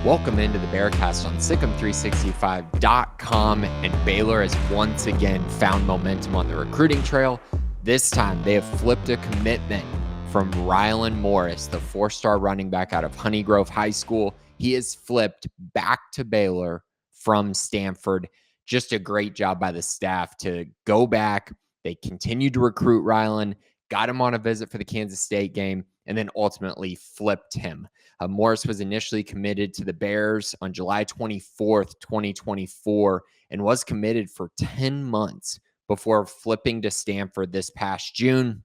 Welcome into the Bearcast on Sikkim365.com, and Baylor has once again found momentum on the recruiting trail. This time, they have flipped a commitment from Ryelan Morris, the four-star running back out of Honey Grove High School. He is flipped back to Baylor from Stanford. Just a great job by the staff to go back. They continued to recruit Ryelan, got him on a visit for the Kansas State game, and then ultimately flipped him. Morris was initially committed to the Bears on July 24th, 2024, and was committed for 10 months before flipping to Stanford this past June.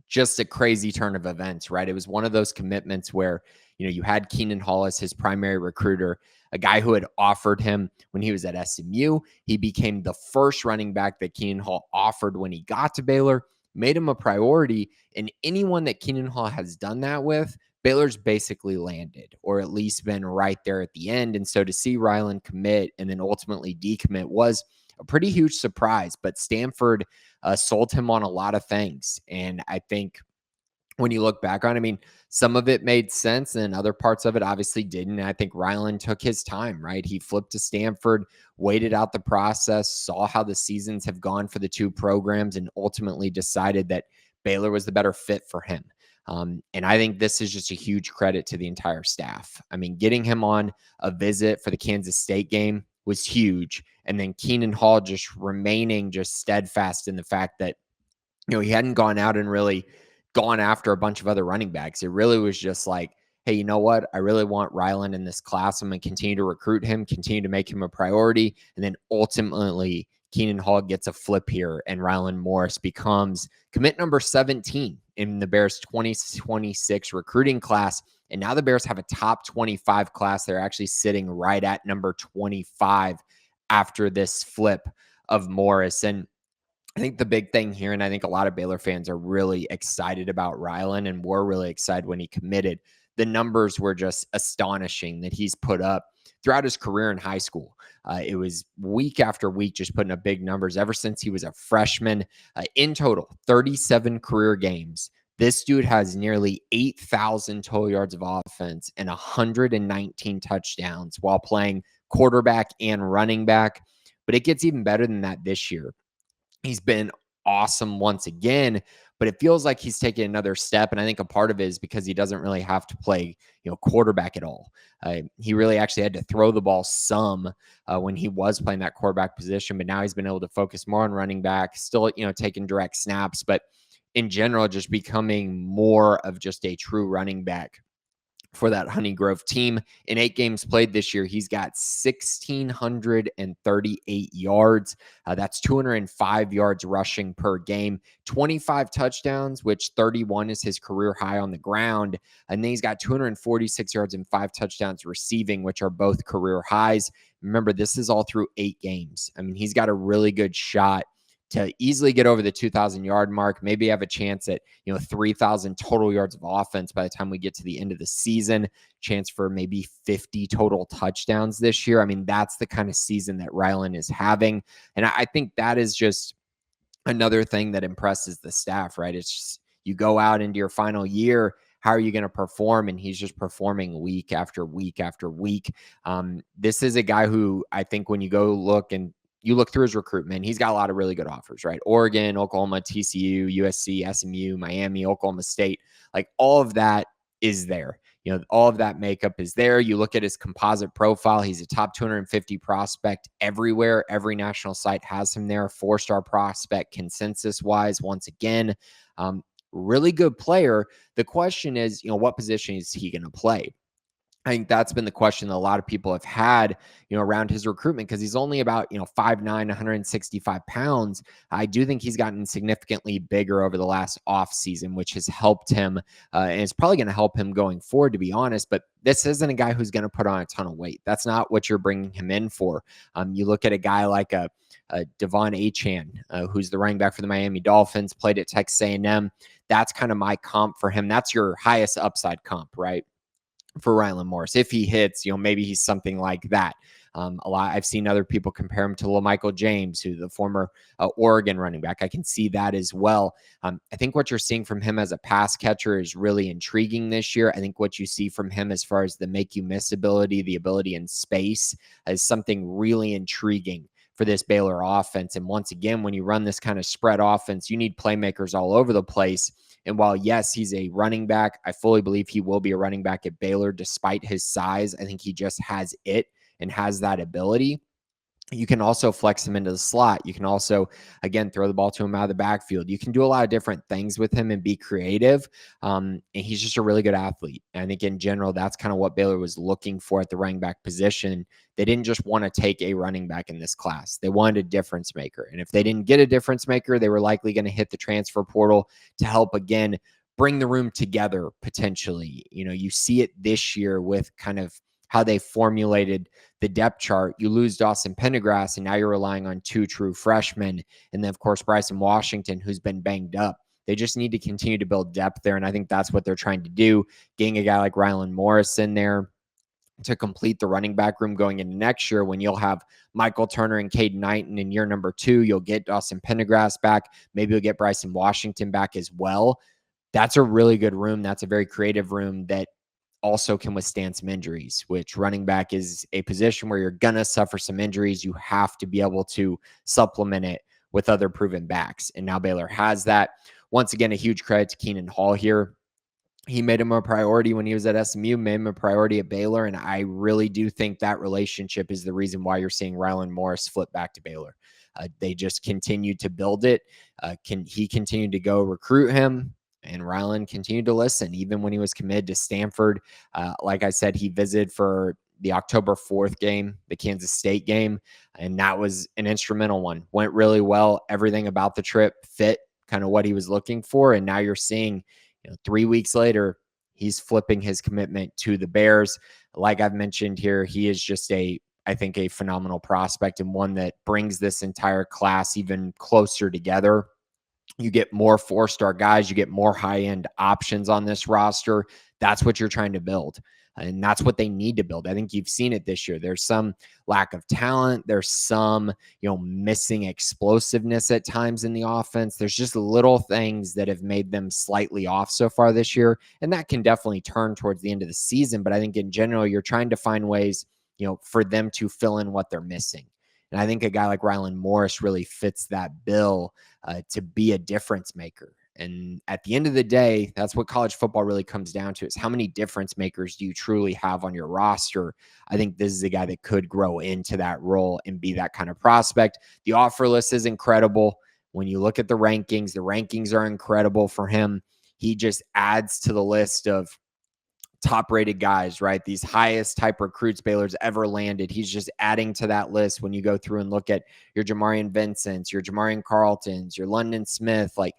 Just a crazy turn of events, right? It was one of those commitments where, you had Keenan Hall as his primary recruiter, a guy who had offered him when he was at SMU. He became the first running back that Keenan Hall offered when he got to Baylor, made him a priority, and anyone that Keenan Hall has done that with, Baylor's basically landed, or at least been right there at the end. And so to see Ryelan commit and then ultimately decommit was a pretty huge surprise. But Stanford sold him on a lot of things. And I think when you look back on it, I mean, some of it made sense and other parts of it obviously didn't. And I think Ryelan took his time, right? He flipped to Stanford, waited out the process, saw how the seasons have gone for the two programs, and ultimately decided that Baylor was the better fit for him. And I think this is just a huge credit to the entire staff. I mean, getting him on a visit for the Kansas State game was huge. And then Keenan Hall just remaining just steadfast in the fact that, he hadn't gone out and really gone after a bunch of other running backs. It really was just like, hey, you know what? I really want Ryelan in this class. I'm going to continue to recruit him, continue to make him a priority. And then ultimately, Keenan Hall gets a flip here, and Ryelan Morris becomes commit number 17 in the Bears 2026 recruiting class. And now the Bears have a top 25 class. They're actually sitting right at number 25 after this flip of Morris. And I think the big thing here, and I think a lot of Baylor fans are really excited about Ryelan and were really excited when he committed. The numbers were just astonishing that he's put up throughout his career in high school. It was week after week just putting up big numbers ever since he was a freshman. In total, 37 career games. This dude has nearly 8,000 total yards of offense and 119 touchdowns while playing quarterback and running back. But it gets even better than that this year. He's been awesome once again, but it feels like he's taking another step. And I think a part of it is because he doesn't really have to play, quarterback at all. He really actually had to throw the ball some when he was playing that quarterback position, but now he's been able to focus more on running back, still, taking direct snaps, but in general, just becoming more of just a true running back for that Honey Grove team. In 8 games played this year, he's got 1,638 yards. That's 205 yards rushing per game, 25 touchdowns, which 31 is his career high on the ground. And then he's got 246 yards and 5 touchdowns receiving, which are both career highs. Remember, this is all through 8 games. I mean, he's got a really good shot to easily get over the 2,000-yard mark, maybe have a chance at, 3,000 total yards of offense by the time we get to the end of the season, chance for maybe 50 total touchdowns this year. I mean, that's the kind of season that Ryelan is having. And I think that is just another thing that impresses the staff, right? It's just, you go out into your final year, how are you going to perform? And he's just performing week after week after week. This is a guy who I think when you go look and you look through his recruitment, he's got a lot of really good offers, right? Oregon, Oklahoma, TCU, USC, SMU, Miami, Oklahoma State, like all of that is there. All of that makeup is there. You look at his composite profile, he's a top 250 prospect everywhere. Every national site has him there. 4-star prospect consensus wise, once again, really good player. The question is, what position is he going to play? I think that's been the question that a lot of people have had, around his recruitment, because he's only about, 5'9", 165 pounds. I do think he's gotten significantly bigger over the last offseason, which has helped him, and it's probably going to help him going forward, to be honest. But this isn't a guy who's going to put on a ton of weight. That's not what you're bringing him in for. You look at a guy like a Devon Achane, who's the running back for the Miami Dolphins, played at Texas A&M. That's kind of my comp for him. That's your highest upside comp, right? For Ryelan Morris. If he hits, maybe he's something like that. I've seen other people compare him to LaMichael James, who the former Oregon running back. I can see that as well. I think what you're seeing from him as a pass catcher is really intriguing this year. I think what you see from him as far as the make you miss ability, the ability in space, is something really intriguing for this Baylor offense. And once again, when you run this kind of spread offense, you need playmakers all over the place. And while, yes, he's a running back, I fully believe he will be a running back at Baylor despite his size. I think he just has it and has that ability. You can also flex him into the slot. You can also, again, throw the ball to him out of the backfield. You can do a lot of different things with him and be creative. And he's just a really good athlete. And I think in general, that's kind of what Baylor was looking for at the running back position. They didn't just want to take a running back in this class. They wanted a difference maker. And if they didn't get a difference maker, they were likely going to hit the transfer portal to help, again, bring the room together potentially. You see it this year with kind of how they formulated the depth chart. You lose Dawson Pendergrass, and now you're relying on two true freshmen. And then, of course, Bryson Washington, who's been banged up. They just need to continue to build depth there, and I think that's what they're trying to do, getting a guy like Ryelan Morris in there to complete the running back room going into next year when you'll have Michael Turner and Caden Knighton in year number 2. You'll get Dawson Pendergrass back. Maybe you'll get Bryson Washington back as well. That's a really good room. That's a very creative room that also can withstand some injuries, which running back is a position where you're going to suffer some injuries. You have to be able to supplement it with other proven backs. And now Baylor has that. Once again, a huge credit to Keenan Hall here. He made him a priority when he was at SMU, made him a priority at Baylor. And I really do think that relationship is the reason why you're seeing Ryelan Morris flip back to Baylor. They just continued to build it. He continued to go recruit him. And Ryelan continued to listen, even when he was committed to Stanford. Like I said, he visited for the October 4th game, the Kansas State game, and that was an instrumental one. Went really well. Everything about the trip fit kind of what he was looking for. And now you're seeing, 3 weeks later, he's flipping his commitment to the Bears. Like I've mentioned here, he is just I think a phenomenal prospect and one that brings this entire class even closer together. You get more 4-star guys. You get more high-end options on this roster. That's what you're trying to build. And that's what they need to build. I think you've seen it this year. There's some lack of talent. There's some, missing explosiveness at times in the offense. There's just little things that have made them slightly off so far this year. And that can definitely turn towards the end of the season. But I think in general, you're trying to find ways, for them to fill in what they're missing. And I think a guy like Ryelan Morris really fits that bill to be a difference maker. And at the end of the day, that's what college football really comes down to, is how many difference makers do you truly have on your roster? I think this is a guy that could grow into that role and be that kind of prospect. The offer list is incredible. When you look at the rankings are incredible for him. He just adds to the list of top-rated guys, right? These highest type recruits Baylor's ever landed. He's just adding to that list when you go through and look at your Jamarian Vincents, your Jamarian Carltons, your London Smith. Like,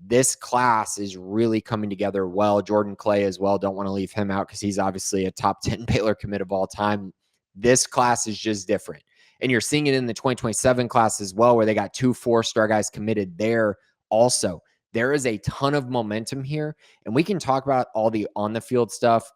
this class is really coming together well. Jordan Clay as well. Don't want to leave him out because he's obviously a top 10 Baylor commit of all time. This class is just different. And you're seeing it in the 2027 class as well, where they got 2 4-star guys committed there also. There is a ton of momentum here, and we can talk about all the on-the-field stuff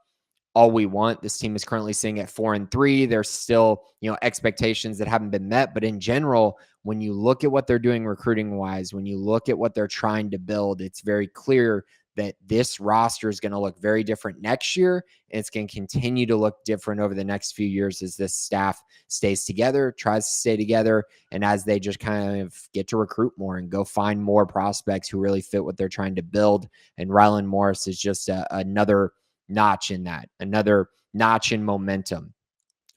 all we want. This team is currently sitting at 4-3. There's still, expectations that haven't been met. But in general, when you look at what they're doing recruiting-wise, when you look at what they're trying to build, it's very clear that this roster is going to look very different next year. And it's going to continue to look different over the next few years as this staff stays together, tries to stay together, and as they just kind of get to recruit more and go find more prospects who really fit what they're trying to build. And Ryelan Morris is just another notch in that, another notch in momentum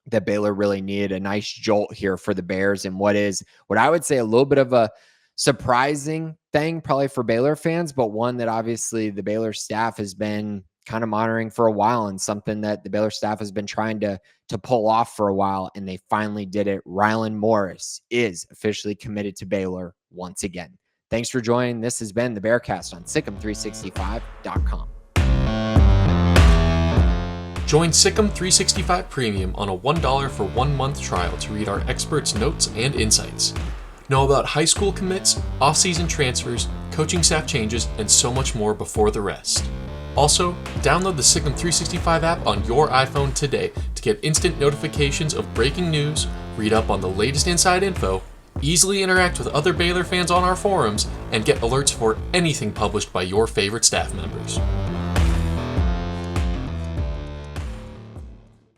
that Baylor really needed. A nice jolt here for the Bears, and what I would say a little bit of a surprising thing probably for Baylor fans, but one that obviously the Baylor staff has been kind of monitoring for a while, and something that the Baylor staff has been trying to pull off for a while, and they finally did it. Ryelan Morris is officially committed to Baylor once again. Thanks for joining. This has been the Bearcast on Sikkim365.com. Join Sikkim 365 Premium on a $1 for 1 month trial to read our experts' notes and insights. Know about high school commits, off-season transfers, coaching staff changes, and so much more before the rest. Also, download the Sikkim 365 app on your iPhone today to get instant notifications of breaking news, read up on the latest inside info, easily interact with other Baylor fans on our forums, and get alerts for anything published by your favorite staff members.